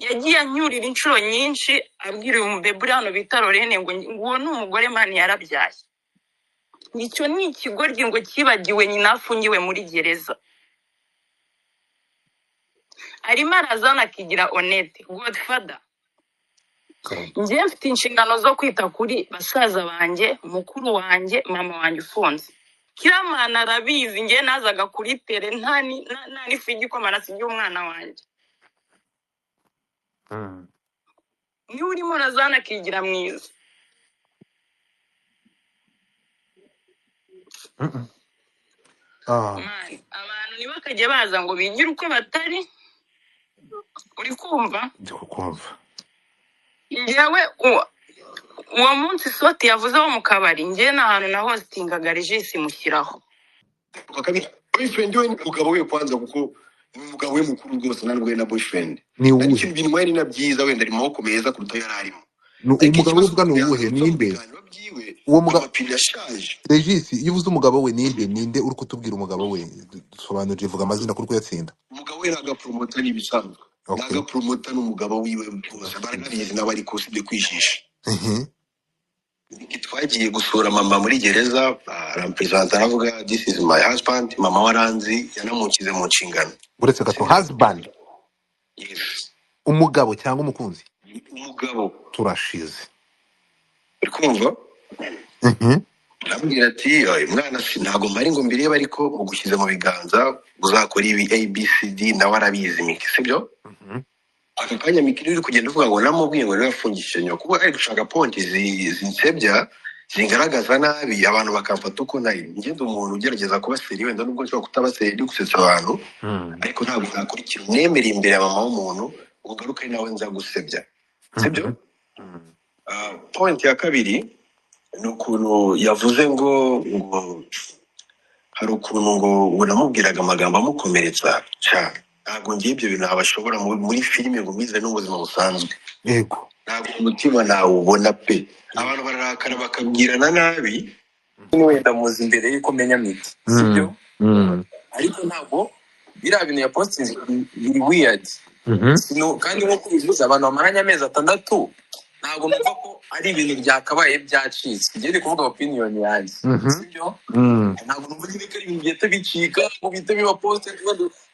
yagiye anyurira inshuro nyinshi abwira uyu mubebe hano bita Lorene ngo uwo ni umugore mani yarabyaye. Icyo ni ikigoryi ngo kibagiwe nyina afungiwe muri gereza. Arimo arazana akigira honete Godfather. Njye mfite inshingano zo kwita kuri basaza banjye, mukuru wanjye, mama wanjye ufunze. Kiramana arabizi, njye nazaga kuri tere nta n'ifu y'igikoma nasigiye umwana wanjye. Niwe urimo urazana akigira mwiza. Mani, abantu ntibakajye baza ngo bigire uko batari. Uri kumva? Njyewe uwo munsi Soti yavuze wo mu kabari, njye n'ahantu na hostingaga Regis mushyiraho. Boyfriend we ni umugabo we kwanza kuko ni umugabo we mukuru rwose narwe na boyfriend. Ariko ibintu mwari na byiza wenda ari maboko meza kuruta yararimo. Umugabo uvuga ni uwuhe ninde? Uwo mugabo yashaje. Regis yivuze umugabo we ninde uri kutubwira umugabo we dusobanurije vuga amazina kuri kuyatsinda. Umugabo we naga promoter n'ibisanzwe. Naga promoter n'umugabo wiwe bose baranabizi n'abari kusibye kwishisha. Twagiye gusura mama muri gereza, arampurezanta aravuga this is my husband, mama waranzi yanamukize mu nshingano. Uretse gato husband. Yes. Umugabo cyangwa umukunzi? Umugabo. Turashize. Uri kumva? Arambwira ati mwana ntago mari ngo mbireba ariko mugushyize mu biganza uzakora ibi ABCD nawe arabizi Miki sibyo? Aka kanya Miki uri kugenda uvuga ngo namubwiye ngo nafungishije nyoko kuko ari gushaka ponti zinsebya zingaragaza nabi abantu bakamfata uko nayo ngende umuntu ugerageza kuba seri wenda nubwo nshobora kutaba seri gusetsa abantu ariko ntabwo nakurikira nemera imbere ya mama w'umuntu ugaruka nawe nza gusebya sibyo? Point ya kabiri ni ukuntu yavuze ngo hari ukuntu ngo namubwiraga amagambo amukomeretsa cyane. Ntabwo ngiye ibyo bintu abashobora muri filime ngo mbize n'ubuzima busanzwe. Yego. Ntabwo umutima nawubona pe. Abantu bararakara bakabwirana nabi. Wenda muzi imbere yuko menya Miki. Sibyo? Ariko ntabwo biriya bintu ya posting biri weird. Kandi nko kubivuze abantu bamaranye amezi 6 ntabwo numva ko ari ibintu byakabaye byacitse. Ngiye kuvuga opinion yanjye. Sibyo? Ntabwo numva ko ari ibintu byete bicika ngo bite biba post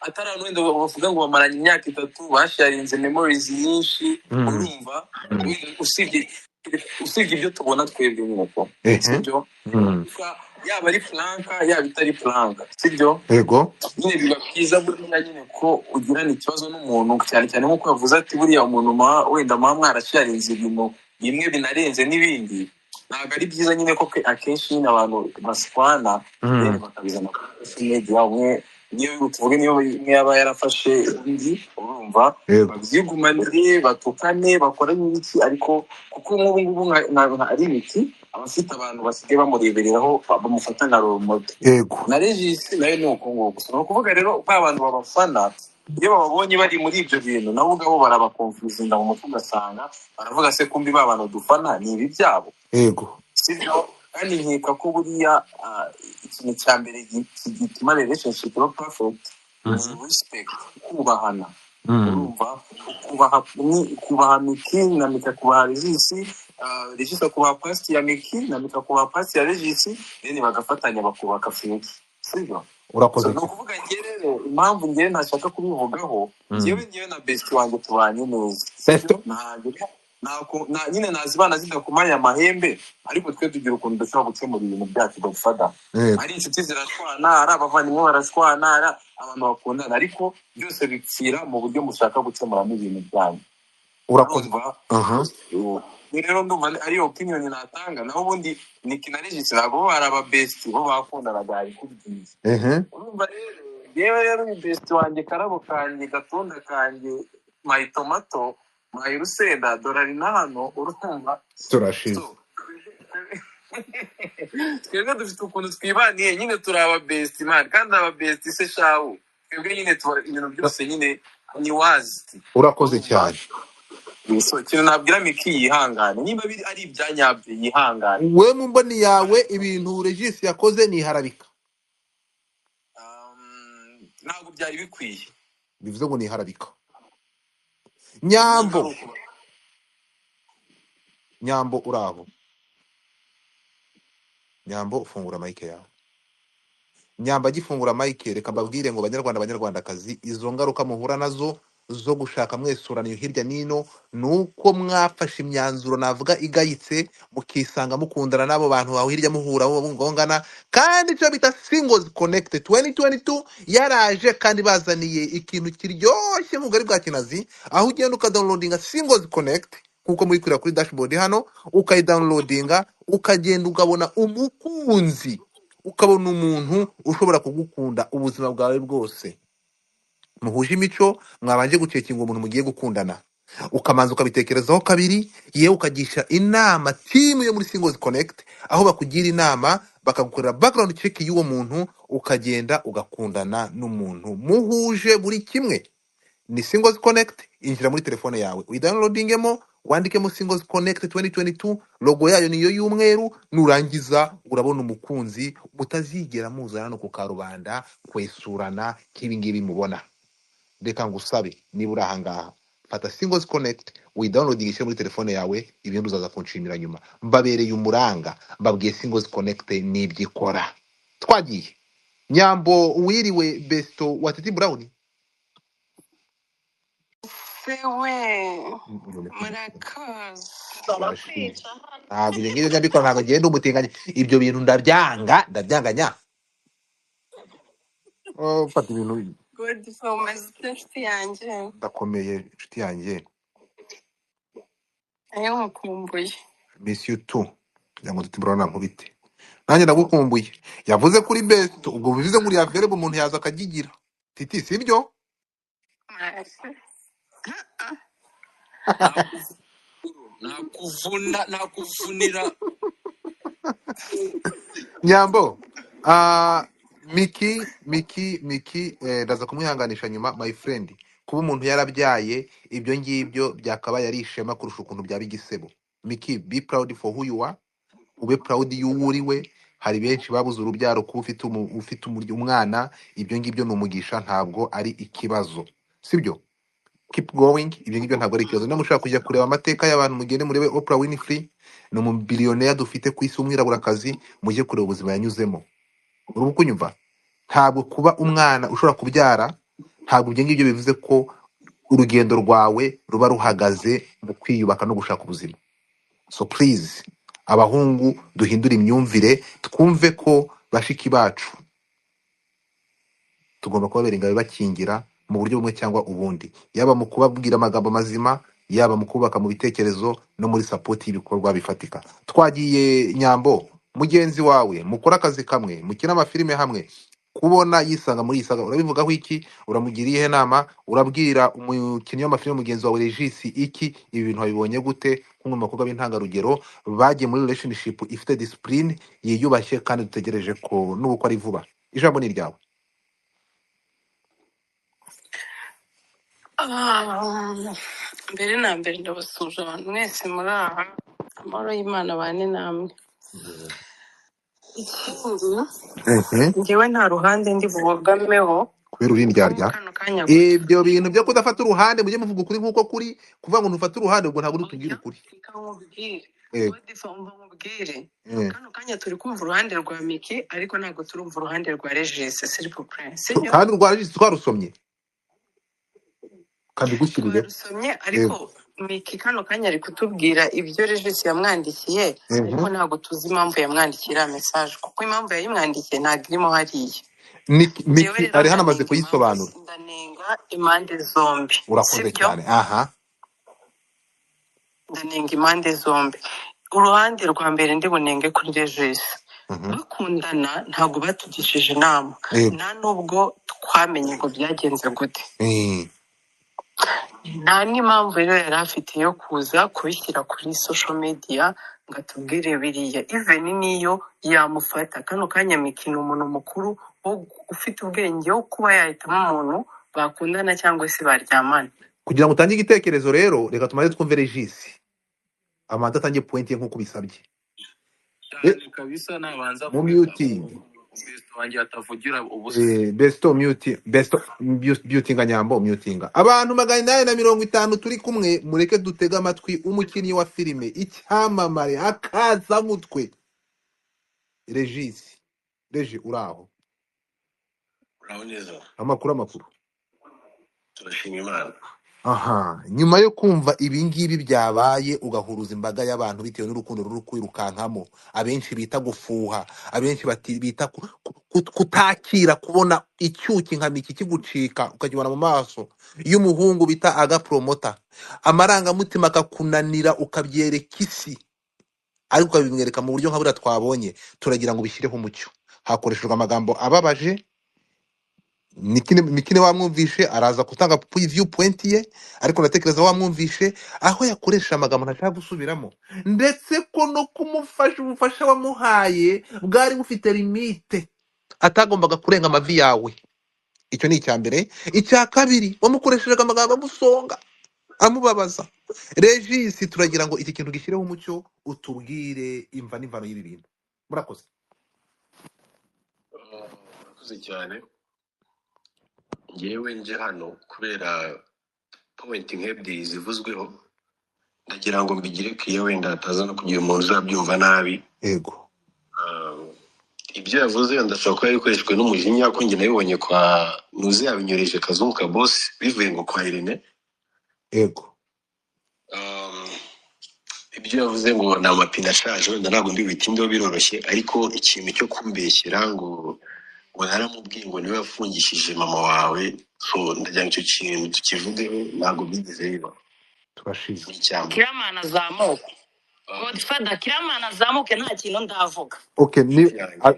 atarano wenda bavuga ngo bamaranye imyaka 3 basharinze memories nyinshi urumva usibye ibyo tubona twebwe nyine ko. Sibyo? Yaba ari Franka yaba itari Franka. Sibyo? Yego. Nyine biba byiza buriya nyine ko ugirana ikibazo n'umuntu cyane cyane nko yavuze ati buriya umuntu wenda mwarasharinze ibintu bimwe binarenze n'ibindi. Ntabwo ari byiza nyine ko akenshi nyine abantu baswana bakabizana kuri media umwe niyo tuvuge niyo yaba yarafashe indi urumva babyigumanire batukane bakora n'iki ariko kuko nk'ubu ari Miki abafite abantu basigaye bamurebereraho bamufata na role model. Yego. Na Regis nayo ni uko nguko. No kuvuga rero abantu babafana iyo babonye bari muri ibyo bintu nabo ubwabo barabakonfuzinda mu mutwe ugasanga baravuga se kumbi abantu dufana ni ibi byabo. Yego. Sibyo? Kandi nkeka ko buriya ikintu cya mbere gituma relationship iba perfect is respect, kubahana. Urumva kubaha Miki na Miki kubaha Regis, Regis kubaha past ya Miki na Miki kubaha past ya Regis, then bagafatanya bakubaka Fink. Sibyo? Urakoze. No kuvuga ngiye rero impamvu ngiye ntashaka kubivugaho ngiye na best wanjye tubanye neza. Sibyo? Nyine nazibana zidakumanya amahembe ariko twe tugira ukuntu dushobora gukemura ibintu byacu gufada. Ari inshuti zirashwana ari abavandimwe barashwana ari abantu bakundana ariko byose bipfira mu buryo mushaka gukemura n'ibintu byanyu. Urakoze. Rero ndumva ari opinion natanga naho ubundi Miki na Regis ntabwo bari aba best bo bakundana gari kubyiza. Urumva rero rero ni best wanjye karabo kanjye gatunda kanjye my tomato my rusenda dolari na hano urumva turashize. Twebwe dufite ukuntu twibaniye nyine turaba best man kandi aba best se shawo twebwe nyine ibintu byose nyine ni wazi. Urakoze cyane. Kintu nabwira Miki yihangane niba ari ibyanyabye yihangane. We mu mboni yawe ibintu Regis yakoze ni harabika? Ntabwo byari bikwiye. Bivuze ngo ni harabika. Nyambo, Nyambo uraho. Nyambo fungura mic yawe. Nyamba agifungura mike reka mbabwire ngo banyarwanda banyarwandakazi izo ngaruka muhura nazo zo gushaka mwesurana hirya nino nuko mwafashe imyanzuro navuga igayitse mukisanga mukundana n'abo bantu bawe hirya muhura ngongana kandi cyo bita singles connect 2022 yaraje kandi bazaniye ikintu kiryoshye nk'ubwo bwa kinazi aho ugenda ukadownloadinga singles connect nkuko muri kurira kuri dashboard hano ukayidownloadinga ukagenda ukabona umukunzi ukabona umuntu ushobora kugukunda ubuzima bwawe bwose muhuje imico mwabanje gucekinga umuntu mugiye gukundana ukamanza ukabitekerezaho kabiri yewe ukagisha inama team yo muri Singles Connect aho bakugira inama bakagukorera background check y'uwo muntu ukagenda ugakundana n'umuntu muhuje buri kimwe ni Singles Connect injira muri telefone yawe uyidownloadingemo wandikemo Singles Connect 2022 logo yayo niyo y'umweru nurangiza urabona umukunzi mutazigera muzana no ku karubanda kwesurana k'ibingibi mubona reka ngusabe niba uri ahangaha fata Singles Connect uyidownloadingishe muri telefone yawe ibintu uzaza kunshimira nyuma mbabereye umuranga mbabwiye Singles Connect nibyikora twagiye Nyambo wiriwe besto wa Titi Brown sewe murakoze Turashimye. Ntabwo ibyo ngibyo byabikora ntabwo ngenda umutinganya ibyo bintu ndabyanganya fata ibintu godfrey umeze ute nshuti yanjye ndakomeye inshuti yanjye ayo mukumbuye miss you too kugira ngo tutibura nkubite nanjye ndagukumbuye yavuze kuri best ubwo bivuze muri ya verbe umuntu yaza akagigira Titi sibyo nakuvunira Nyambo Miki ndaza kumwihanganisha nyuma my friend kuba umuntu yarabyaye ibyo ngibyo byakabaye ari ishema kurusha ukuntu byaba igisebo Miki be proud for who you are ube proud y'uwo uriwe hari benshi babuze urubyaro kuba ufite umwana ibyo ngibyo ni umugisha ntabwo ari ikibazo sibyo keep going ibyo ngibyo ntabwo ari ikibazo niba mushaka kujya kureba amateka y'abantu mugende murebe Oprah Winfrey ni umubillionaire dufite ku isi w'umwiraburakazi mujye kureba ubuzima yanyuzemo urubu kunyumva ntabwo kuba umwana ushobora kubyara ntabwo ibyo ngibyo bivuze ko urugendo rwawe ruba ruhagaze mu kwiyubaka no gushaka ubuzima so please abahungu duhindura imyumvire twumve ko bashiki bacu tugomba kubabera ingabe bakingira mu buryo bumwe cyangwa ubundi yaba mu kubabwira amagambo mazima yaba mu kubaka mu bitekerezo no muri support y'ibikorwa bifatika twagiye Nyambo mugenzi wawe mukora akazi kamwe mukina amafilime hamwe kubona yisanga muri isaga urabivugaho iki uramugiriye inama urabwira umukinnyi w'amafilime mugenzi wawe Regis iki ibi bintu babibonye gute nk'umwe mu bakobwa b'intangarugero bagiye muri relationship ifite discipline yiyubashye kandi dutegereje ko n'uko ari vuba ijambo ni ryawe mbere na mbere ndabasuje abantu mwese muri aha amahoro y'Imana bane namwe ikindi njyewe nta ruhande ndi bubogameho kubera uri ndyarya kano kanya ibyo bintu byo kudafata uruhande mujye muvuga ukuri nk'uko kuri kuvuga ngo ntufate uruhande ubwo ntabwo uri ukuri reka nkubwire Eh, godfrey umva nkubwire eh. kano kanya turi kumva uruhande rwa Miki ariko ntabwo turumva uruhande rwa Regis s'il vous plaît sibyo kandi urwa Regis twarusomye kandi gushyirire twarusomye ariko Miki kano kanya ari kutubwira ibyo Regis yamwandikiye ariko ntabwo tuzi impamvu yamwandikiye iriya message kuko impamvu yayimwandikiye ntabwo irimo hariya Miki njyewe rero ari hano amaze ndanenga kuyisobanura ndanenga impande zombi urakoze sibyo cyane aha ndanenga impande zombi uruhande rwa mbere ndi bunenge kuri Regis Mhm. bakundana ntabwo batugishije inama Yego. nta nubwo twamenye ngo byagenze gute Eh, nta n'impamvu rero yari afite yo kuza kubishyira kuri social media ngo atubwire biriya even niyo yamufata kano kanya Miki ni umuntu mukuru ufite ubwenge wo kuba yahitamo umuntu bakundana cyangwa se baryamana kugira ngo utange igitekerezo rero reka tumaze twumve Regis amanza atangiye point ye nk'uko bisabye cyane kabisa nabanza mu kureka muting Besto wanjye atavugira ubusa. besto mutinga nyambo mutinga abantu 850 turi kumwe mureke dutega amatwi umukinnyi wa filime icyamamare akaza mutwe Regi uraho uraho neza amakuru turashima Imana. aha nyuma yo kumva ibingibi byabaye ugahuruza imbaga y'abantu bitewe n'urukundo ruri kwirukankamo abenshi bita gufuha abenshi bita kutakira kubona icyuki nka miki kigucika ukakibona mu maso y'umuhungu bita agapromota amarangamutima akakunanira ukabyereka isi ariko ukabimwereka mu buryo nka buriya twabonye turagira ngo bishyireho umucyo hakoreshejwe amagambo ababaje Mikine wamwumvishe araza gutanga view point ye ariko natekereza wamwumvishe aho yakoresha amagambo ntashaka gusubiramo ndetse ko no kumufasha ubufasha wamuhaye bwari bufite limite atagombaga kurenga amavi yawe. Icyo ni icya mbere. Icya kabiri wamukoresheje amagambo amusonga amubabaza. Regis turagira ngo iki kintu gishyireho umucyo utubwire imva n'imvano y'ibi bintu. Murakoze. Murakoze cyane. Ngewe nje hano kubera point nk'ebyiri zivuzweho ndagira ngo mbigire kiye wenda ataza no kugira umuntu uzabyumva nabi. Yego. Ibyo yavuze ndashaka ko yabikoreshejwe n'umujinya ko njye nabibonye kwa Nuzi yabinyoreje Kazungu ka boss bivuye ngo kwa Irene. Yego. Ibyo yavuze ngo ni amapine ashaje wenda ntabwo ndibitindeho biroroshye ariko ikintu cyo kumbeshyira ngo naramubwiye ngo niwe yafungishije mama wawe so ndagira icyo kintu tukivugeho ntabwo bigeze biba. Turashize. Kiramana azamuke Godfather Kiramana azamuke nta kintu ndavuga. Okay,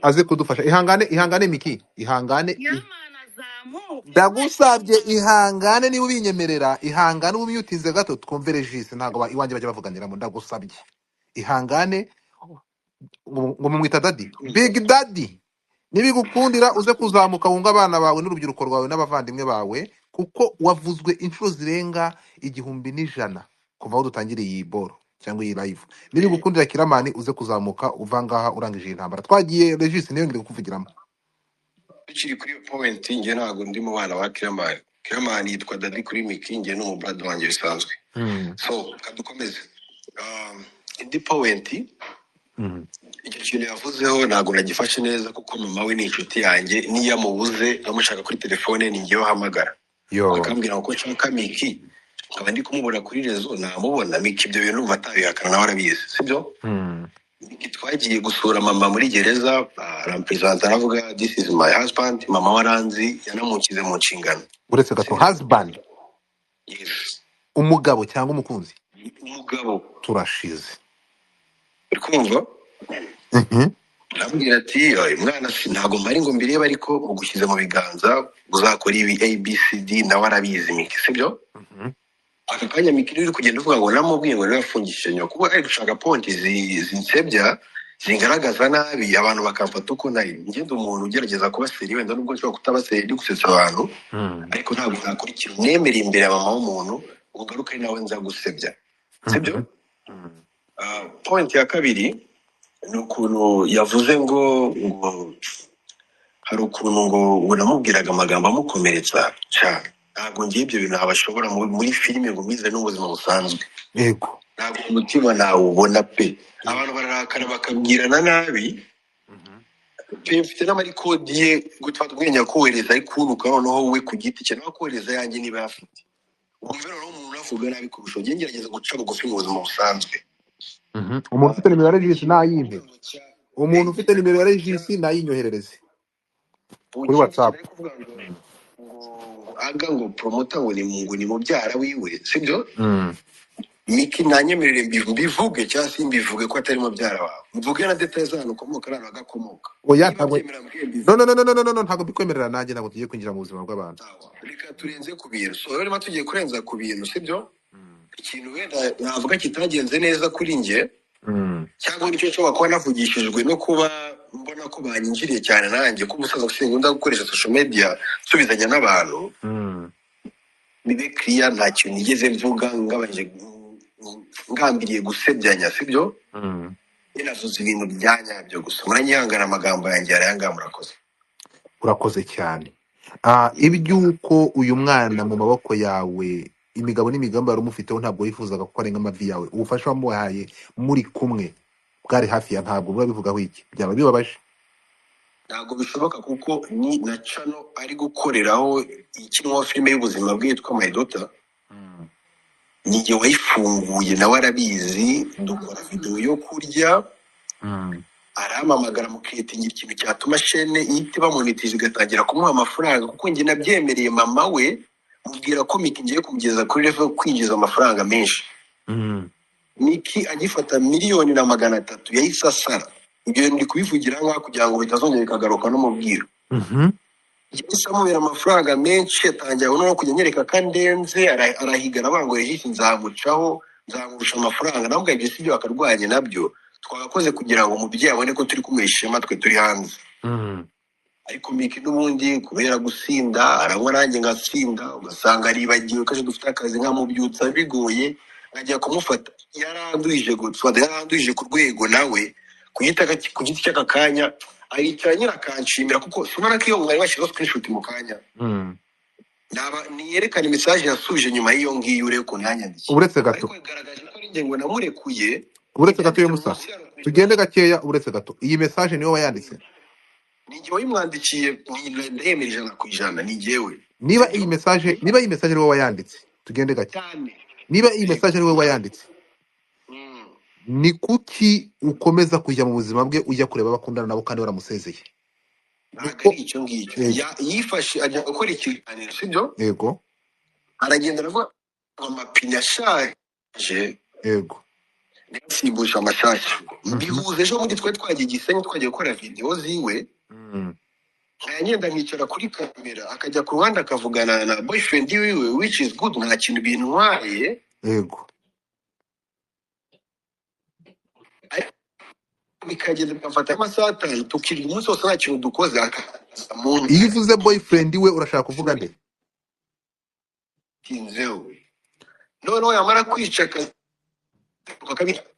aze kudufasha. Ihangane Miki. Ihangane. Kiramana azamuke. Ndagusabye ihangane niba ubinyemerera. Ihangane ubimyutinze gato twumve Regis ntago iwanje bajya bavuganiramo ndagusabye. Ihangane ngo mumwita daddy. Big Daddy. Nibigukundira uze kuzamuka wunga abana bawe n'urubyiruko rwawe n'abavandimwe bawe kuko wavuzwe inshuro zirenga 1,100 kuva aho dutangiriye iyi boro cyangwa iyi live. Nibigukundira Kiramani uze kuzamuka uvangaha urangije intambara. Twagiye Regis niyo ngire kuvugiramo. Bikiri kuri point nge ntabwo ndi mu bana ba Kiramani. Kiramani yitwa Daddy kuri Miki nge no mu brother wanjye bisanzwe. So kadukomeze. Indi point icyo kintu yavuzeho ntabwo nagifashe neza kuko mama we ni inshuti yanjye niyo amubuze amushaka kuri telefone ni ngewe ahamagara akambwira ko nshaka Miki nkaba ndi kumubona kuri rezo namubona Miki ibyo bintu numva atabihakana nawe arabizi sibyo. Miki twagiye gusura mama muri gereza arampresenta aravuga this is my husband mama waranzi yanamukize mu nshingano. Uretse gato husband. Yes. Umugabo cyangwa umukunzi? Umugabo. Turashize. Urikumva? Arambwira ati mwana ntabwo mpari ngo mbirebe ariko ugushyize mu biganza uzakora ibi ABCD nawe arabizi Miki sibyo. Aka kanya Miki uri kugenda uvuga ngo namubwiye ngo nafungishije nyoko kuko ari gushaka ponti zinsebya zingaragaza nabi abantu bakamfata uko nari ngende umuntu ugerageza kuba seri wenda nubwo nshobora kutaba seri gusetsa abantu ariko ntabwo nakurikira nemera imbere ya mama w'umuntu ugaruka nawe nza gusebya sibyo. Point ya kabiri ni ukuntu yavuze ngo hari ukuntu ngo namubwiraga amagambo amukomeretsa cyane ntabwo ngiye ibyo bintu abashobora muri filime ngo mwize n'ubuzima busanzwe. Yego. Ntabwo umutima nawubona pe abantu bararakara bakabwirana nabi pe mfite n'amarikodi ye gutfata ubwenge kohereza ariko unuka noneho we ku giti cye nawe kohereza yanjye niba yafite umva noneho umuntu avuga nabi kurusha njye ngerageza guca bugufi mu buzima busanzwe. Umuntu ufite nimero ya Regis nayimpe. Umuntu ufite nimero ya Regis nayinyoherereze kuri WhatsApp. Aga ngo promoter ngo ni mubyara wiwe sibyo. Miki nanyemerere mbivuge cyangwa se mbivuge ko atari mubyara wawe mvuge na details hano ukomoka hano agakomoka. Oya ntabwo no ntabwo bikwemerera nanjye ntabwo tugiye kwinjira mu buzima bw'abantu. Reka turenze ku bintu so rero tugiye kurenza ku bintu sibyo. Ikintu wenda navuga kitagenze neza kuri nge cyangwa nicyo nshobora kuba navugishijwe no kuba mbona ko banyinjiriye cyane nanjye ko umusaza usingunda gukoresha social media subizanya n'abantu nibe clear nta kintu nigeze mvuga ngabanje ngambiriye gusebyanya sibyo. navuze ibintu bya nyabyo gusa muranyihangana amagambo yanjye yarayangaya murakoze. urakoze cyane. Iby'uko uyu mwana mu maboko yawe imigabo n'imigambi wari umufiteho ntabwo wifuzaga ko arenga amavi yawe, ubufasha wamuhaye muri kumwe bwari hafi ya ntabwo buba bivugaho iki, byaba bibabaje. Ntabwo bishoboka kuko ni na cano ari gukoreraho ikinwa filime y'ubuzima bwe yitwa My Daughter, nijye wayifunguye nawe arabizi, dukora video yo kurya, arampamagara muketingira ikintu cyatuma shene ihita bamonetize igatangira kumuha amafaranga, kuko njye nabyemereye mama we mubwira ko Miki ngiye kumugeza kuri level yo kwinjiza amafaranga menshi. Miki agifata 1,300,000 yahise asara. Ibyo ndi kubivugira nka kugira ngo bitazongera ikagaruka no mubwira. Yahise amubera amafaranga menshi, atangira no kujya nyereka kandenze, arahigara bangore hisi nzamucaho, nzamurusha amafaranga. Nabwo ibyo sibyo akarwanye nabyo. Twagakoze kugira ngo umubyeyi abone ko turi kumwishima twe turi hanze. Ariko Miki n'ubundi kubera gusinda aranywa nanjye ngasinda, ugasanga aribagiwe kaje dufite akazi nkamubyutsa bigoye, nkajya kumufata. Yaranduje Godfather, yaranduje ku rwego nawe kuyitaka ku giti cy'aka kanya ayicara nyira kanshimira, kuko simana ko iyo mwari washyiraho screenshot mu kanya niyerekana message yasubije nyuma y'iyo ngiyo ure ko nanyandikiye. Uretse gato, Ariko igaragaje ko ari njye ngo namurekuye. uretse gato yo musa, tugende gakeya. Uretse gato, iyi message niwe wayanditse? Ni njye wayimwandikiye, ndemera 100%, ni njyewe. Niba iyi message ari wowe wayanditse, tugende gake. Cyane. Niba iyi message ari wowe wayanditse, ni kuki ukomeza kujya mu buzima bwe ujya kureba abakundana nabo kandi waramusezeye? Ntabwo ari icyo ngicyo. Yifashe ajya gukora ikiganiro, sibyo? Yego. Aragenda aravuga ngo amapine ashaje. Yego. Nsimbusha amashyashya. Bihuze ejo muri twagiye Gisenyi twagiye gukora video ziwe. Nkagenda nkicara kuri kamera, akajya ku ruhande akavugana na boyfriend wiwe, which is good, nta kintu bintwaye. Yego. Bikagenda bikafata amasaha 5 tukiri umunsi wose nta kintu dukoze. Iyo uvuze boyfriend we urashaka kuvuga nde? Kinzeo. No yamara kwica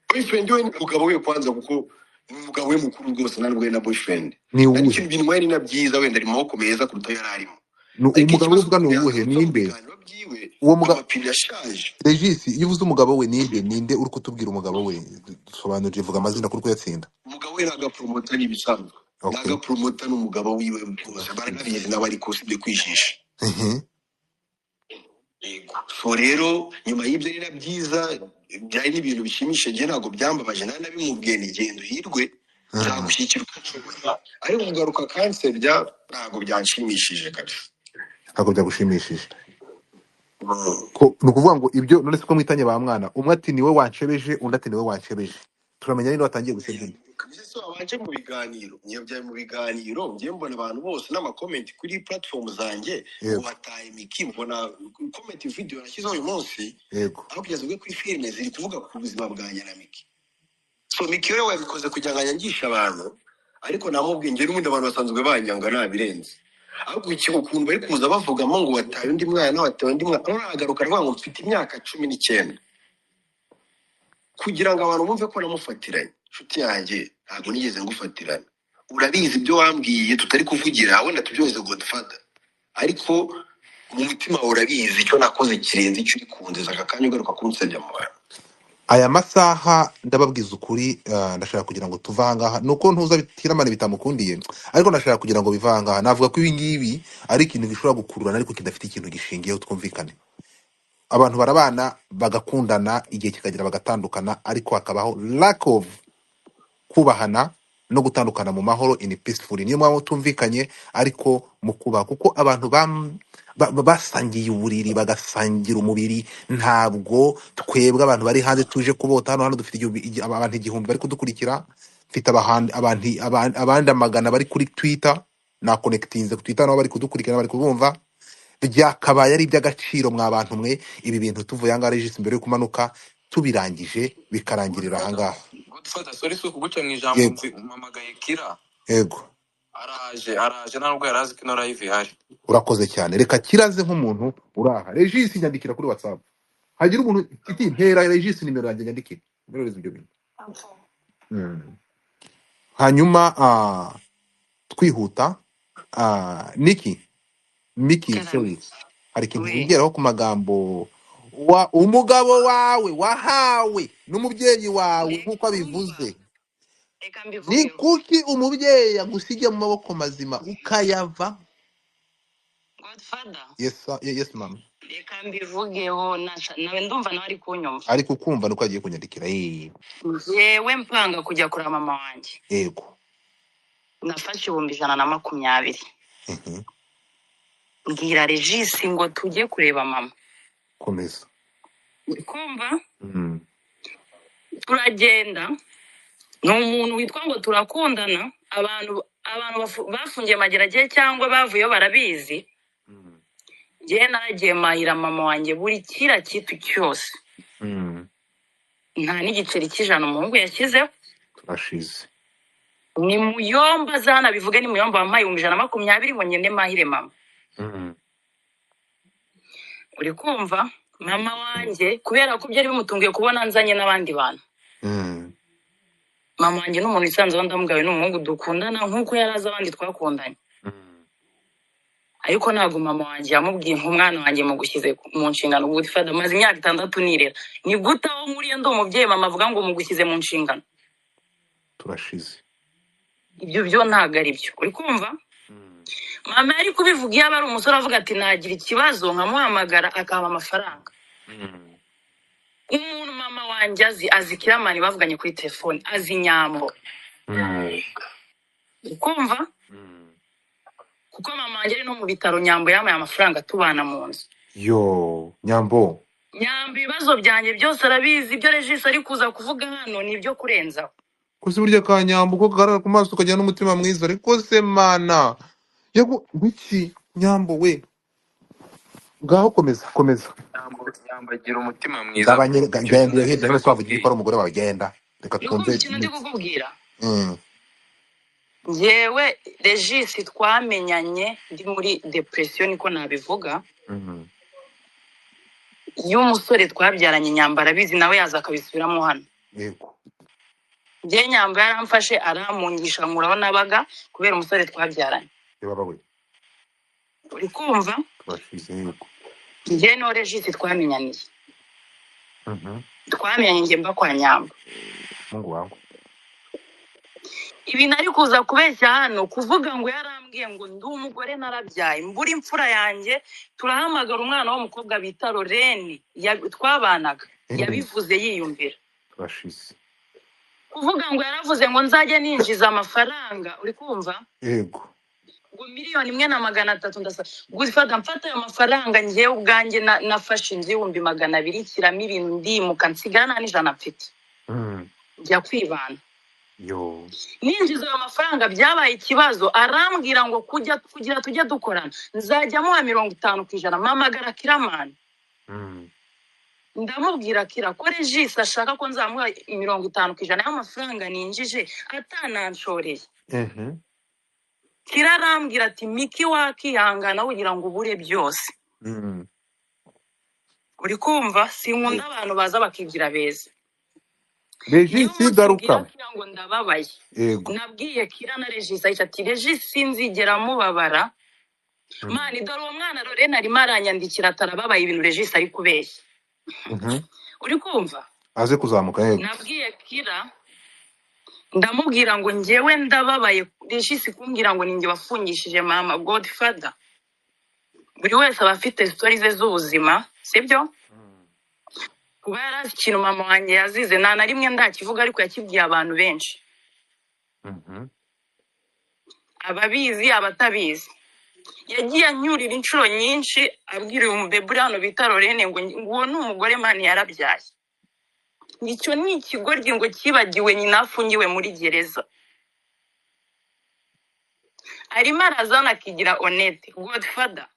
boyfriend we umugabo we kwanza, kuko umugabo we mukuru rwose narwo na boyfriend. Ni Ariko uwuhe? ibintu mwari na byiza wenda ari maboko meza kuruta yararimo. Umugabo uvuga ni uwuhe? Ninde uwo mugabo? Amapine ashaje. Regis, iyo uvuze umugabo we ninde uri kutubwira umugabo we? Dusobanurire, vuga amazina kuri kuyatsinda. Umugabo we naga promoter n'ibisanzwe. Naga promoter n'umugabo wiwe rwose baranabizi n'abari kusibye kwishisha. So rero nyuma y'ibyo ari na byiza, byari n'ibintu bishimishije, ntabwo byambabaje, nari nabimubwiye ni gendo hirwe nzagushyikira ukacubona, ariko kugaruka cancer ntabwo byanshimishije kabisa. Ntabwo byagushimishije? Ni ukuvuga ngo ibyo none se ko mwitanye ba mwana, umwe ati niwe wanshebeje, undi ati niwe wanshebeje, turamenya ninde watangiye gusebya? So abanje mu biganiro, nyabyaye mu biganiro, ngiye mbona abantu bose n'amakomenti kuri platform zanjye, wataye Miki, mbona comment video nashyizeho uyu munsi, aho kugeza ubwo kuri filime ziri kuvuga ku buzima bwanjye na Miki. So Miki rero yabikoze kugira ngo anyangishe abantu, ariko namubwiye ngere n'ubundi abantu basanzwe banyanga nabirenze. Ahubwo ikintu ukuntu bari kuza bavugamo ngo wataye undi mwana, aragaruka aravuga ngo mfite imyaka 19, kugira ngo abantu bumve ko namufatiranye. Nshuti yanjye, ntabwo nigeze ngufatirana. Urabizi ibyo wambwiye tutari kuvugira, wenda tubyoze Godfather, ariko mu mutima urabizi icyo nakoze kirenze icyo uri kunziza aka kanya ugaruka kunsebya mu bantu. Aya masaha ndababwiza ukuri, ndashaka kugira ngo tuve aha ngaha, nuko ntuza bitiramana bitamukundiye, ariko ndashaka kugira ngo bive aha ngaha. Navuga ko ibi ngibi ari ikintu gishobora gukururana ariko kidafite ikintu gishingiyeho, twumvikane. Abantu barabana bagakundana, igihe kikagera bagatandukana, ariko hakabaho lack of kubahana no gutandukana mu mahoro in peaceful. Niyo mpamvu tumvikanye ariko mu kubaha, kuko abantu basangiye uburiri bagasangira umubiri. Ntabwo twebwe abantu bari hanze tuje kubota hano dufite abantu 1000 bari kudukurikira, mfite abandi amagana bari kuri Twitter, na connectinze ku Twitter nabo bari kudukurikira, bari kubumva. Byakabaye ari iby'agaciro mwa bantu mwe ibi bintu tuvuye aha ngaha Regis mbere yo kumanuka tubirangije bikarangirira aha ngaha. Sorry kuguca mu ijambo, mpamagaye Kira. Yego. Araje ntabwo yarazi ko live ihari. Urakoze cyane, reka kiraze nk'umuntu uraha. Regis nyandikira kuri WhatsApp, hagira umuntu iti ntera Regis nimero yanjye nyandikira, mbereze ibyo bintu. hanyuma twihuta Miki karame sorry, hari ikintu we wongeraho ku magambo umugabo wawe wahawe n'umubyeyi wawe nk'uko umva abivuze. reka Ni mbivugeho kuki umubyeyi agusiga mu maboko mazima ukayava? godfather Yes mama. reka mbivugeho nawe ndumva nawe ari kunyumva Ariko kumva nuko agiye kunyandikira. jewe mpanga kujya kureba mama wanjye Yego. nafashe 120. mbwira Regisi ngo tujye kureba mama. Komeza. kumva turagenda, ni umuntu witwa ngo turakundana, abantu bafungiye mageragere cyangwa bavuyeyo barabizi. Njye naragiye mahira mama wanjye buri kira kitu cyose, nta n'igiceri cy'ijana umuhungu yashyizeho. Turashize. Ni muyomba zana bivuge, ni muyomba wampaye 120 ngo ngende mahire mama. uri kumva mama wanjye kubera ko byari bimutunguye kubona nzanye n'abandi bantu. Mama wanjye ni umuntu isanzwe ndamugawe, ni umuhungu dukundana nk'uko yari azi abandi twakundanye. Ariko ntabwo mama wanjye yamubwiye nk'umwana wanjye mugushyize mu nshingano. Godfather maze imyaka 6 nirera, ni gute aho nkuriye ndi umubyeyi mama avuga ngo mugushyize mu nshingano? Turashize. Ibyo byo ntabwo ari byo, uri kumva. Mama yari kubivuga iyo aba ari umusore avuga ati nagira ikibazo nkamuhamagara akaba amafaranga. Umuntu mama wanjye azi Kiramani bavuganye kuri telefone, azi Nyambo. uri kumva kuko mama wanjye ari no mu bitaro, Nyambo yamaye amafaranga tubana mu nzu. Nyambo ibibazo byanjye byose arabizi, ibyo Regis ari kuza kuvuga hano ni ibyo kurenzaho. kuzi burya ka Nyambo ko garara ku maso ukagira n'umutima mwiza, ariko se mana wiki Nyambo we, ngaho komeza. Yambagira umutima mwiza. Gabanye hirya no twavugiye ko ari umugore wawe, genda reka twumve ikintu ndi kukubwira. Njyewe Regis twamenyanye ndi muri depression, niko nabivuga. Iyo umusore twabyaranye Nyambo arabizi, nawe yaza akabisubiramo hano. Yego. Njye Nyambo yaramfashe aramungisha nkuraho nabaga kubera umusore twabyaranye. Babawe. uri kumva. Turashize. Yego. Njye no Regis twamenyaniye. Twamenyanye njye mba kwa Nyambo. Mungu wangu. Ibi nari kuza kubeshya hano kuvuga ngo yarambwiye ngo ndi umugore narabyaye mbura imfura yanjye, turahamagara umwana w'umukobwa bita Lorene twabanaga, yabivuze yiyumvira. Turashize. Kuvuga ngo yaravuze ngo nzajya ninjiza amafaranga, uri kumva. Yego. ngo 1,300,000 ndasa Godfather mfata ayo mafaranga njye ubwanjye nafashe inzu 200,000 kiramo ibintu ndimuka nsigana n'ijana mfite. Njya kwibana. Ninjiza ayo mafaranga byabaye ikibazo, arambwira ngo kugira tujya dukorana nzajya muha 50% mamagara Kiramani. Ndamubwira Kira ko Regis ashaka ko nzamuha 50% y'amafaranga ninjije atananshoreye. Kira arambwira ati Miki wakihangana ugira ngo ubure byose. uri kumva, sinkunda abantu baza bakigira beza. Regis garuka ngo ndababaye. Yego. Nabwiye Kira na Regis ati Regis sinzigera mubabara. Mani dore uwo mwana Lorene arimo aranyandikira atarababaye ibintu Regis ari kubeshya. uri kumva aze kuzamuka. Yego. Nabwiye Kira ndamubwira ngo njyewe ndababaye, Regis kumbwira ngo ninjye wafungishije mama. Godfather buri wese aba afite stories ze z'ubuzima, sibyo? Kuba yarazi ikintu mama wanjye yazize nta na rimwe ndakivuga, ariko yakibwiye abantu benshi. Ababizi abatabizi, yagiye anyurira inshuro nyinshi abwira uyu mubebe hano bita Lorene ngo uwo ni umugore mani yarabyaye. Nicyo ni ikigoryi ngo kibagiwe nyina afungiwe muri gereza. Arimo arazana akigira honete. Godfather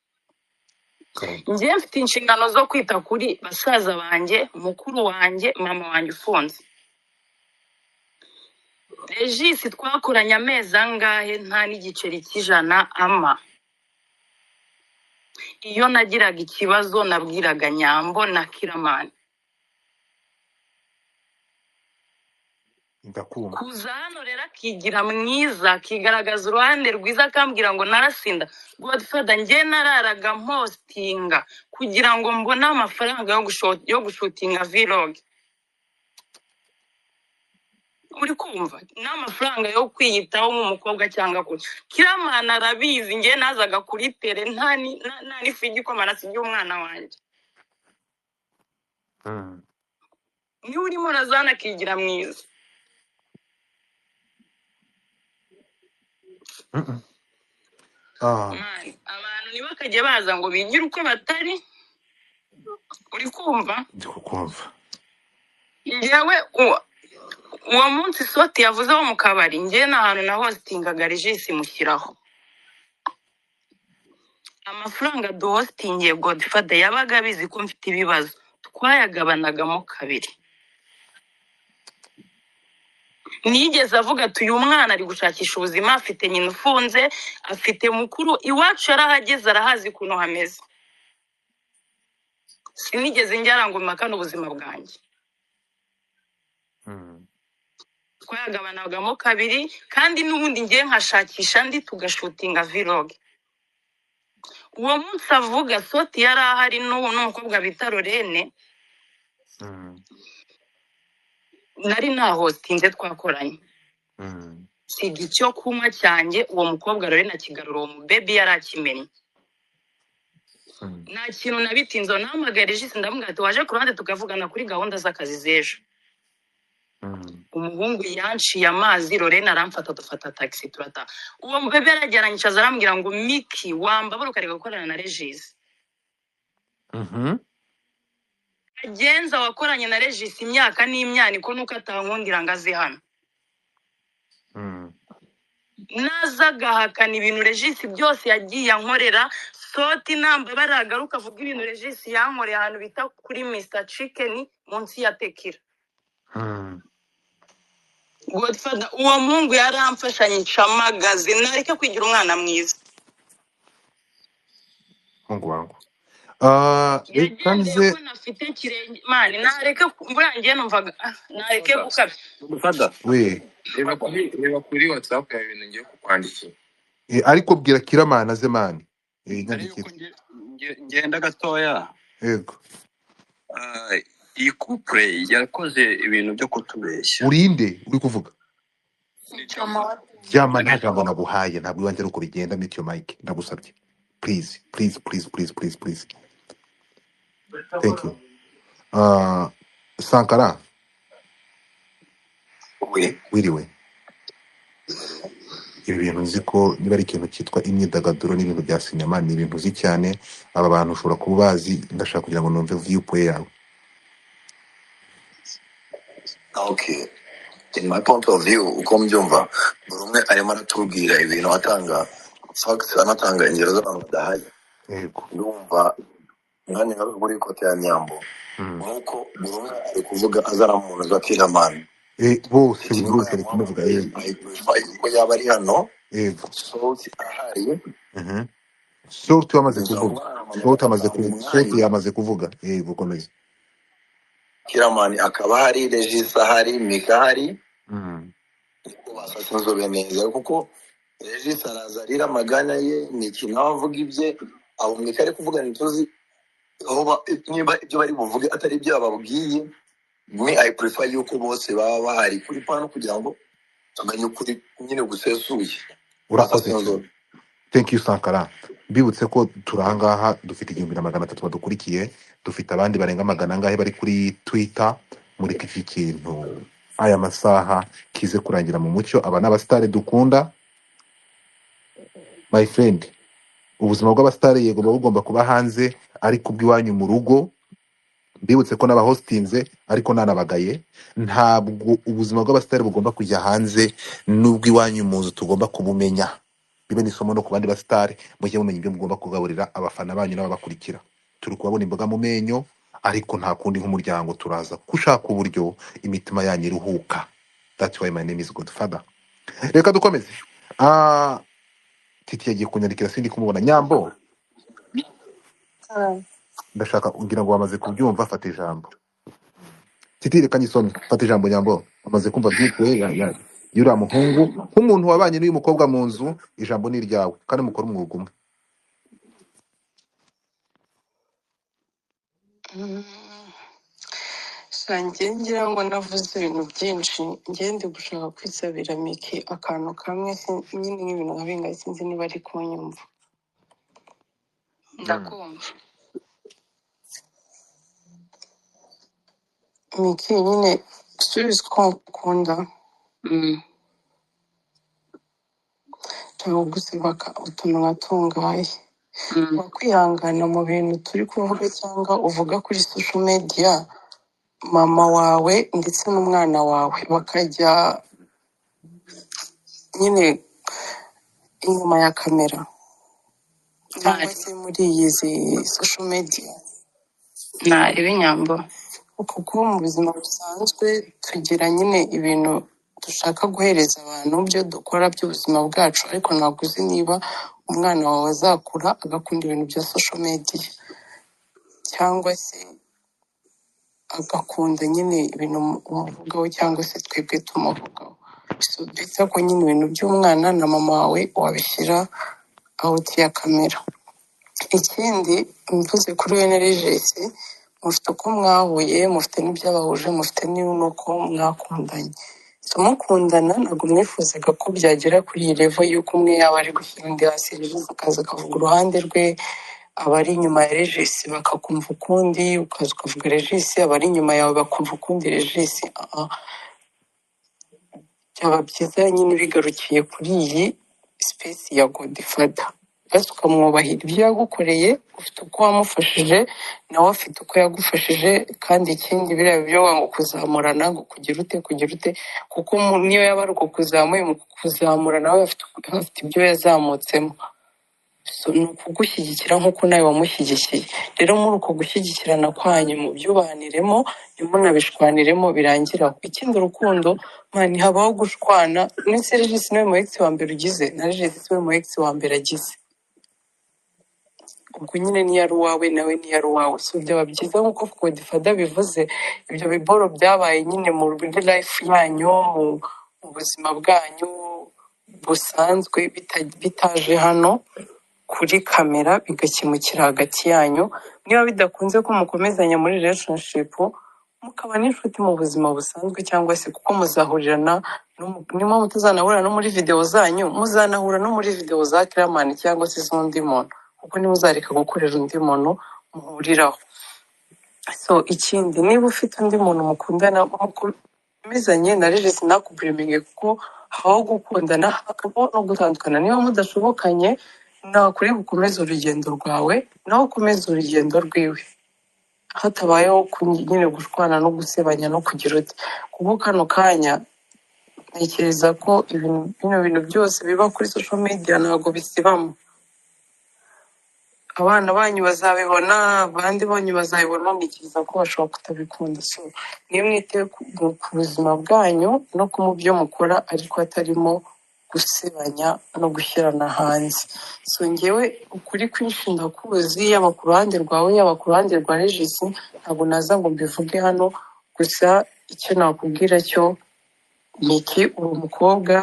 njye mfite inshingano zo kwita kuri basaza banjye, mukuru wanjye, mama wanjye ufunze. Regis twakoranye amezi angahe nta n'igiceri cy'ijana ama. Iyo nagiraga ikibazo nabwiraga Nyambo na Kiramani. ndakumva kuza hano rero akigira mwiza akigaragaza uruhande rwiza akambwira ngo narasinda Godfather njye nararaga mpostinga kugira ngo mbone amafaranga yo gushutinga vlog uri kumva n'amafaranga yo kwiyitaho nk'umukobwa cyangwa kure Kiramana arabizi njye nazaga kuri tere nta n'ifu y'igikoma nasigiye umwana wanjye niwe urimo urazana akigira mwiza Mani, abantu ntibakajye baza ngo bigire uko batari uri kumva ndi kukumva njyewe uwo munsi soti yavuze wo mu kabari njye n'ahantu na hostingaga regisi mushyiraho amafaranga duhostingiye Godfather yabaga abizi ko mfite ibibazo twayagabanagamo kabiri nigeze avuga ati uyu mwana ari gushakisha ubuzima afite nyina ufunze afite mukuru iwacu yarahageze arahazi ukuntu hameze sinigeze njyara ngo mpakane ubuzima bwanjye twayagabanagamo kabiri kandi n'ubundi ngiye nkashakisha ndi tugashutinga vlog uwo munsi avuga soti yari ahari n'umukobwa bita Lorene nari nahostinze twakoranye siga icyo kunywa cyanjye uwo mukobwa Lorene akigarura uwo mubebi yari akimenye nta kintu nabitinze nahamagaye regisi ndamubwira ati waje ku ruhande tukavugana kuri gahunda z'akazi z'ejo umuhungu yanciye amazi Lorene aramfata dufata taxi turata uwo mubebe yarageranyije arambwira ngo Miki wambabura ukareka gukorana na regisi agenza wakoranye na regisi imyaka n'imyaniko nuko atankundira ngo aze hano naza agahakana ibintu regisi byose yagiye ankorera soti namba baragaruka avuga ibintu regisi yankoreye ahantu bita kuri Mr Chicken munsi ya Tekira Godfather uwo mungu yaramfashanye ncamagaze nareke kwigira umwana mwiza mungu wangu yagendeye nze ko nafite kirenge mani nareke mburangiye numvaga nareke gukabya Godfather, we reba kuri WhatsApp yawe ibintu ngiye kukwandikira. ariko bwira Kiramana aze mani mbere yuko nyandikira ngenda gatoya yego iyi couple yakoze ibintu byo kutubeshya urinde uri kuvuga ni Jama Jama nta jambo naguhaye ntabwo iwanjye ari uko bigenda mute your mic ndagusabye please please please please please please thank you Sankara we wiriwe ibi bintu nzi ko niba ari ikintu cyitwa imyidagaduro n'ibintu bya sinema ni ibintu uzi cyane aba bantu ushobora kuba bazi ndashaka kugira ngo numve viewpoint yawe okay in my point of view uko mbyumva buri umwe arimo aratubwira ibintu atanga facts anatanga ingero z'abantu badahaye yego ndumva mwanya ngaruka muri kote ya Nyambo nuko buri umwe ari kuvuga azana mu muntu za Kiramana bose buri wese ari kumuvuga yego ko yaba ari hano yego Salt ahari Sort yamaze gusa kuvuga umwana Sort amaze agatanga kuvuga Sort umwanya yamaze kuvuga yego komeza Kiramani akaba hari Regis ahari Mika ahari Mhm. ko bafashe inzobe neza kuko Regis araza arira amaganya ye ni ikintu nawe avuga ibye abo Mika ari kuvuga ntituzi niba ibyo bari buvuge atari ibyo bababwiye me I prefer yuko bose baba bahari kuri pano kugira ngo tumenye ukuri nyine gusesuye urakoze bafashe cyane inzobe thank you Sankara mbibutse ko turi ahangaha dufite 1300 badukurikiye dufite abandi barenga magana angahe bari kuri Twitter muri iki kintu aya masaha kize kurangira mu mucyo aba n'abastare dukunda my friend ubuzima bw'abastare yego buba bugomba kuba hanze ariko ubw'iwanyu mu rugo mbibutse ko n'abahostinze ariko nanabagaye ntabwo ubuzima bw'abastare bugomba kujya hanze n'ubw'iwanyu mu nzu tugomba kubumenya bibe n'isomo no ku bandi basitari mujye mumenya ibyo mugomba kugaburira abafana banyu n'ababakurikira turi kubabona imboga mu menyo ariko nta kundi nk'umuryango turaza gushaka uburyo imitima yanyu iruhuka that's why my name is Godfather reka dukomeze Titi yagiye kunyandikira sindi kumubona Nyambo ndashaka ngira ngo wamaze kubyumva fata ijambo titire kanyisomye fata ijambo nyambo amaze kumva byitwe y'uriya muhungu nk'umuntu wabanye n'uyu mukobwa mu nzu ijambo ni iryawe kandi mukora umwuga umwe. sanjye ngira ngo navuze ibintu byinshi ngende gushaka kwisabira miki akantu kamwe nyine nk'ibintu nka bingahe sinzi niba ari kunyumva. Ndakumva miki nyine subiza ko ukunda cyangwa gusaba utuntu nkatungaye wakwihangana mu bintu turi kuvuga cyangwa uvuga kuri social media. Mama wawe ndetse n'umwana wawe bakajya nyine inyuma ya kamera cyangwa se muri izi social media ntarebe inyambo kuko mu buzima busanzwe tugira nyine ibintu dushaka guhereza abantu byo dukora by'ubuzima bwacu, ariko ntabwo uzi niba umwana wawe azakura agakunda ibintu bya social media cyangwa se agakunda nyine ibintu umuvugaho cyangwa se twebwe tumuvugaho. So ndetse ko nyine ibintu by'umwana na mama wawe wabishyira out ya kamera. Ikindi mvuze kuri we na Regis, mufite uko mwahuye, mufite n'ibyabahuje, mufite n'uko mwakundanye. So mukundana ntabwo mwifuzaga ko byagera kuri iyi level y'uko umwe yaba ari gushyira undi hasi, Regis akaza akavuga uruhande rwe, abari inyuma ya Regis bakakumva ukundi, ukaza ukavuga Regis, abari inyuma yawe bakumva ukundi Regis. Byaba byiza nyine bigarukiye kuri iyi space ya Godfather, basi ukamwubahira ibyo yagukoreye, ufite uko wamufashije nawe afite uko yagufashije. kandi ikindi biriya byo wanga kuzamurana ngo kugira ute kuko niyo yaba ari uko kuzamuye mu kuzamura nawe afite ibyo yazamutsemo. So ni ukugushyigikira nk'uko nawe wamushyigikiye. Rero muri uko gushyigikirana kwanyu mu byubaniremo ntimunabishwaniremo birangiraho. Ikindi urukundo mani habaho gushwana. Ndetse Regis niwe mu ex wa mbere ugize na Regis niwe mu ex wa mbere agize, ubwo nyine niyo ari uwawe nawe niyo ari uwawe. So byaba byiza nk'uko Godfather bivuze, ibyo biboro byabaye nyine mu life yanyu, mu buzima bwanyu busanzwe bitaje hano kuri kamera bigakemukira hagati yanyu. Niba bidakunze ko mukomezanya muri relationship, mukaba n'inshuti mu buzima busanzwe, cyangwa se kuko muzahurirana niba mutazanahurira no muri video zanyu, muzanahura no muri video za Clement cyangwa se z'undi muntu, kuko nimuzareka gukorera undi muntu muhuriraho. So ikindi, niba ufite undi muntu mukundana mukomezanye na Regis nakuburiminge, kuko habaho gukundana hakabaho no gutandukana. Niba mudashobokanye nakuri gukomeza urugendo rwawe nawe ukomeza urugendo rwiwe, hatabayeho nyine gushwana no gusebanya no kugira uti. Kuko kano kanya ntekereza ko bino bintu byose biba kuri social media ntabwo bisibamo. Abana banyu bazabibona, abandi banyu bazabibona, ntekereza ko bashobora kutabikunda. So niyo mwite ku buzima bwanyu no ku mu byo mukora, ariko hatarimo gusebanya no gushyirana hanze. So ngewe ukuri kwinshi ndakuzi, yaba ku ruhande rwawe yaba ku ruhande rwa Regis, ntabwo naza ngo mbivuge hano. Gusa icyo nakubwira cyo Miki, uri umukobwa,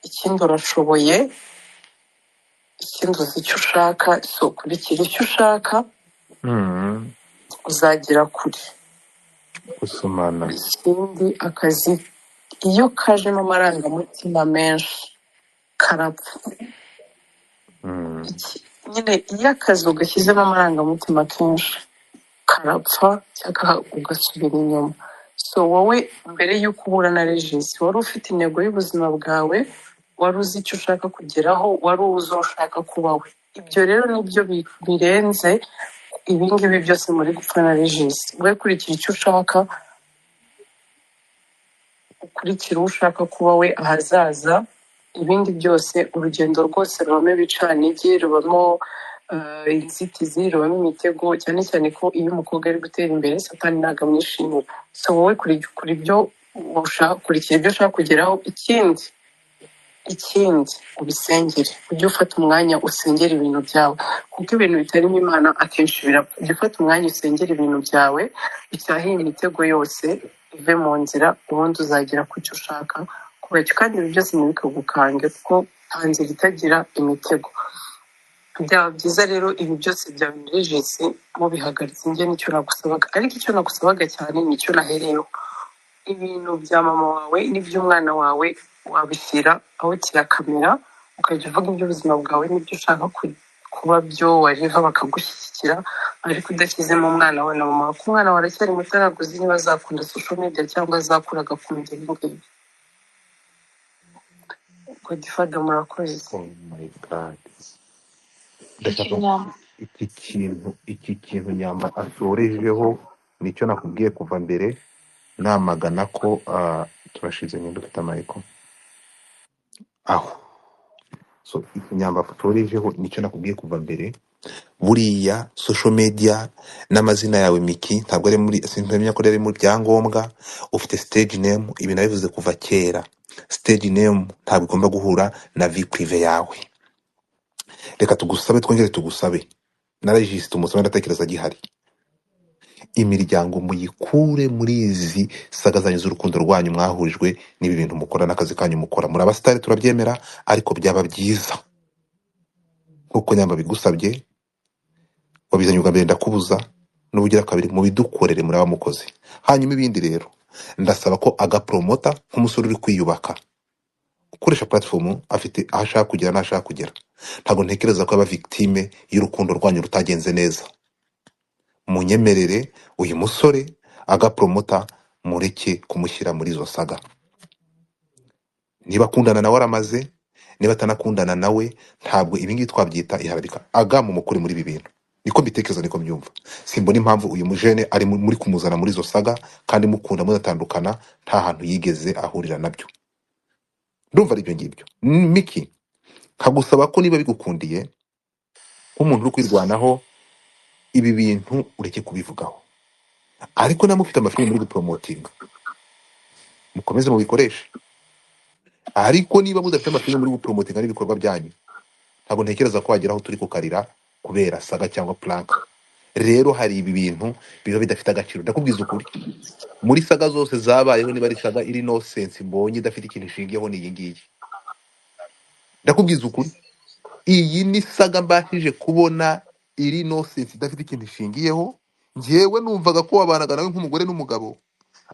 ikindi urashoboye, ikindi uzi icyo ushaka. So kurikira icyo ushaka uzagera kure. gusomana Ikindi, akazi iyo kajemo amarangamutima menshi karapfa. Nyine iyo akazi ugashyizemo amarangamutima kenshi karapfa cyangwa ugasubira inyuma. So wowe mbere y'uko uhura na Regis wari ufite intego y'ubuzima bwawe, wari uzi icyo ushaka kugeraho, wari uzi uwo ushaka kuba we. Ibyo rero nibyo birenze ibingibi byose muri gupfa na Regis. We kurikira icyo ushaka, ukurikira uwo ushaka kuba we ahazaza. Ibindi byose urugendo rwose rubamo ibicanige, rubamo inzitizi, rubamo imitego, cyane cyane ko iyo umukobwa ari gutera imbere Satani ntabwo amwishimira. So wowe kurikira ibyo ushaka kugeraho. Ikindi ubisengere, ujye ufata umwanya usengera ibintu byawe, kuko ibintu bitarimo Imana akenshi birapfa. Ujye ufata umwanya usengera ibintu byawe, ucyahe imitego yose uve mu nzira ubundi uzagera ku cyo ushaka kubera cyo, kandi ibi byose ntibikagukange kuko nta nzira itagira imitego. Byaba byiza rero ibi byose bya Regis mubihagaritse. Njye nicyo nagusabaga, ariko icyo nagusabaga cyane nicyo nahereyeho. Ibintu bya mama wawe n'iby'umwana wawe wabishyira aho kirakamera, ukajya uvuga iby'ubuzima bwawe n'ibyo ushaka kuba byo wareva bakagushyigikira, ariko udashyizemo umwana wawe na mama wawe, kuko umwana wawe aracyari muto, ntabwo uzi niba azakunda social media cyangwa azakura agakunda ibi ngibi. Godfather murakoze. Oh my God. Ndashaka iki kintu Nyamba asorejeho nicyo nakubwiye kuva mbere, namagana ko turashize nyine dufite amayiko aho. So Nyamba asorejeho nicyo nakubwiye kuva mbere. Buriya social media n'amazina yawe Miki ntabwo ari muri, sinamenya ko ari mu byangombwa. Ufite stage name, ibi nabivuze kuva kera. Stage name ntabwo igomba guhura na vie prive yawe. Reka tugusabe, twongere tugusabe na Regis tumusabe, ndatekereza gihari. Imiryango muyikure muri izi saga zanyu z'urukundo rwanyu mwahurijwe n'ibi bintu mukora n'akazi kanyu mukora. Muri abasitari turabyemera, ariko byaba byiza nkuko Nyamba bigusabye, wabizanye ubwa mbere ndakubuza, n'ubugira kabiri mubidukorere muri abamukozi. Hanyuma ibindi rero ndasaba ko agapromota nk'umusore uri kwiyubaka, ukoresha platform afite aho ashaka kugera n'ashaka kugera. Ntabwo ntekereza ko aba victime y'urukundo rwanyu rutagenze neza. Munyemerere uyu musore agapromota, mureke kumushyira muri izo saga. Niba akundana nawe aramaze, niba atanakundana nawe ntabwo ibi ngibi twabyita iharabika. Aga mu mukuri muri ibi bintu, niko mbitekereza, niko mbyumva. Simbona impamvu uyu mujene ari muri kumuzana muri izo saga, kandi mukunda mudatandukana, nta hantu yigeze ahurira nabyo. Ndumva ari ibyo ngibyo. Miki, nkagusaba ko niba bigukundiye nk'umuntu uri kwirwanaho, ibi bintu ureke kubivugaho. Ariko namwe ufite amafilime muri gupromotinga, mukomeze mubikoreshe. Ariko niba mudafite amafilime muri gupromotinga n'ibikorwa byanyu, ntabwo ntekereza ko wagera aho turi kukarira kubera saga cyangwa plank. Rero hari ibi bintu biba bidafite agaciro. Ndakubwiza ukuri, muri saga zose zabayeho, niba ari saga iri no sense mbonye idafite ikintu ishingiyeho, ni iyi ngiyi. Ndakubwiza ukuri, iyi ni saga mbashije kubona iri no sense idafite ikintu ishingiyeho. Njyewe numvaga ko wabanaga nawe nk'umugore n'umugabo,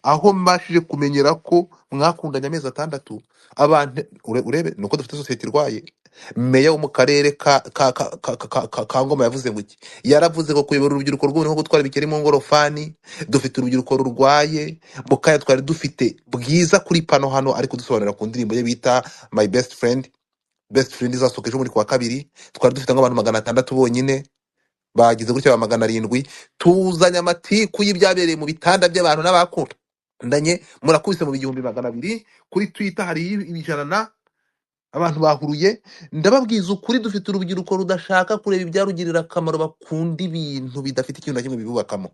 aho mbashije kumenyera ko mwakundanye amezi 6. Abantu urebe nuko dufite society irwaye. Meya wo mu karere ka Ngoma yavuze ngo iki? Yaravuze ko kuyobora urubyiruko rw'ubu nko gutwara ibikeri mu ngorofani. Dufite urubyiruko rurwaye, Mukaya twari dufite bwiza kuri pano hano, ariko dusobanura ku ndirimbo ye bita My Best Friend. Best Friend izasohoka ejo muri kwa kabiri. Twari dufite nk'abantu 600 bonyine, bagize gutya ba 700. Tuzanye amatiku y'ibyabereye mu bitanda by'abantu n'abakundanye, murakubise mu 200 kuri Twitter hari 100 abantu bahuruye. Ndababwiza ukuri, dufite urubyiruko rudashaka kureba ibyarugirira akamaro, bakunda ibintu bidafite ikintu na kimwe bibubakamo.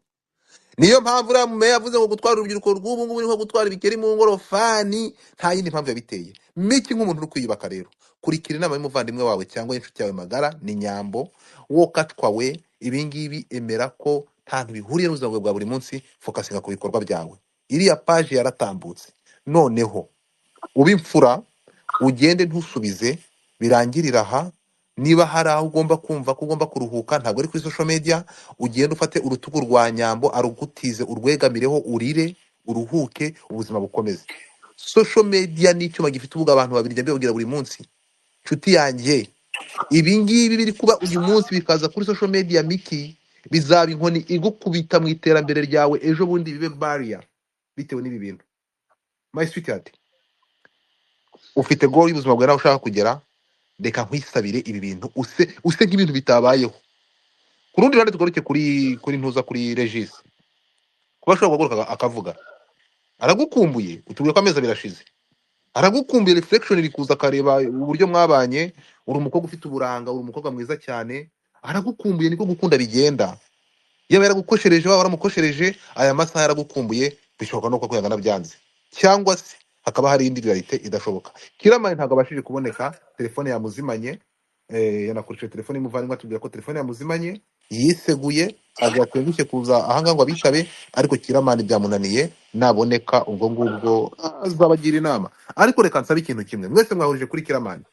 Niyo mpamvu uriya meya yavuze ngo gutwara urubyiruko rw'ubu ngubu ni nko gutwara ibikeri mu ngorofani. Nta yindi mpamvu yabiteye. Miki nk'umuntu uri kwiyubaka rero, kurikira inama y'umuvandimwe wawe cyangwa inshuti yawe magara ni Nyambo, wo katwawe. Ibi ngibi emera ko nta hantu bihuriye n'ubuzima bwawe bwa buri munsi, fokasinga ku bikorwa byawe. Iriya page yaratambutse, noneho ube imfura, ugende ntusubize, birangirira aha. Niba hari aho ugomba kumva ko ugomba kuruhuka, ntabwo ari kuri social media, ugende ufate urutugu rwa Nyambo arugutize, urwegamireho, urire, uruhuke, ubuzima bukomeze. Social media ni icyuma gifite ubuga abantu babiri njya mbibabwira buri munsi. Nshuti yanjye, ibi ngibi biri kuba uyu munsi bikaza kuri social media Miki, bizaba inkoni igukubita mu iterambere ryawe, ejo bundi bibe barrier bitewe n'ibi bintu. My sweetheart, ufite goal y'ubuzima bwawe nawe ushaka kugera, reka nkwisabire ibi bintu use nk'ibintu bitabayeho. Ku rundi ruhande tugaruke kuri ntuza, kuri Regis, kuba ashobora guhaguruka akavuga aragukumbuye, utubwiye ko amezi birashize, aragukumbuye, reflection iri kuza akareba uburyo mwabanye. Uri umukobwa ufite uburanga, uri umukobwa mwiza cyane, aragukumbuye. Niko gukunda bigenda. Yaba yaragukoshereje, waba waramukoshereje, aya masaha yaragukumbuye, bishoboka no kwiyangana byanze, cyangwa se hakaba hari indi realite idashoboka. Kiramani ntabwo abashije kuboneka, telefone yamuzimanye. Yanakoresheje telefone y'umuvandimwe atubwira ko telefone yamuzimanye. yiseguye agatengushye kuza ahangaha ngo abitabe, ariko Kiramani byamunaniye, naboneka ubwo ngubwo azabagira inama. Ariko reka nsabe ikintu kimwe, mwese mwahurije kuri Kiramani,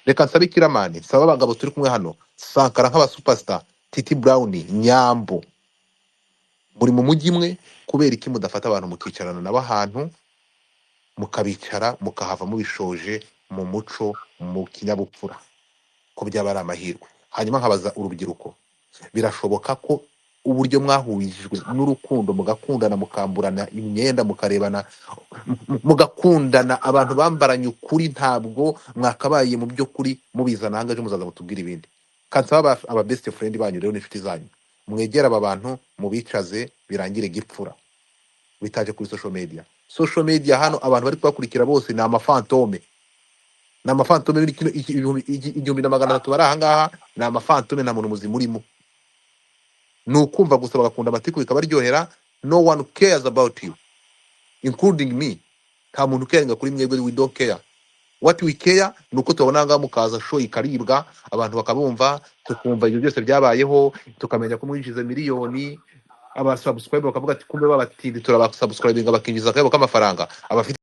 reka nsabe Kiramani, nsaba abagabo turi kumwe hano, Sankara nk'abasuperstar, Titi Brown, Nyambo, muri mu mujyi imwe, kubera iki mudafata abantu mukicarana nabo ahantu mukabicara mukahava mubishoje mu muco, mu kinyabupfura, ko byaba ari amahirwe. Hanyuma nkabaza urubyiruko, birashoboka ko uburyo mwahurijwe n'urukundo mugakundana, mukamburana imyenda, mukarebana, mugakundana, abantu bambaranye ukuri, ntabwo mwakabaye mu by'ukuri mubizana ahangaje muzaza mutubwira ibindi. Kansaba aba best friend banyu rero n'inshuti zanyu, mwegera aba bantu mubicaze, birangire gipfura, bitaje kuri social media. Social media hano abantu bari kubakurikira bose ni amafantome, ni amafantome. Igihumbi na magana atatu bari ahangaha ni amafantome, nta muntu muzima urimo. Ni ukumva gusa bagakunda amatiku bikabaryohera. No one cares about you including me. Nta muntu ucaringa kuri mwebwe, we don't care. What we care ni uko tubona ngaha mukaza show ikaribwa, abantu bakabumva, tukumva ibyo byose byabayeho, tukamenya ko mwinjiza miliyoni, abasubscribe bakavuga ati kumbe babatindi turabasubscribinga bakinjiza akayabo k'amafaranga. Abafite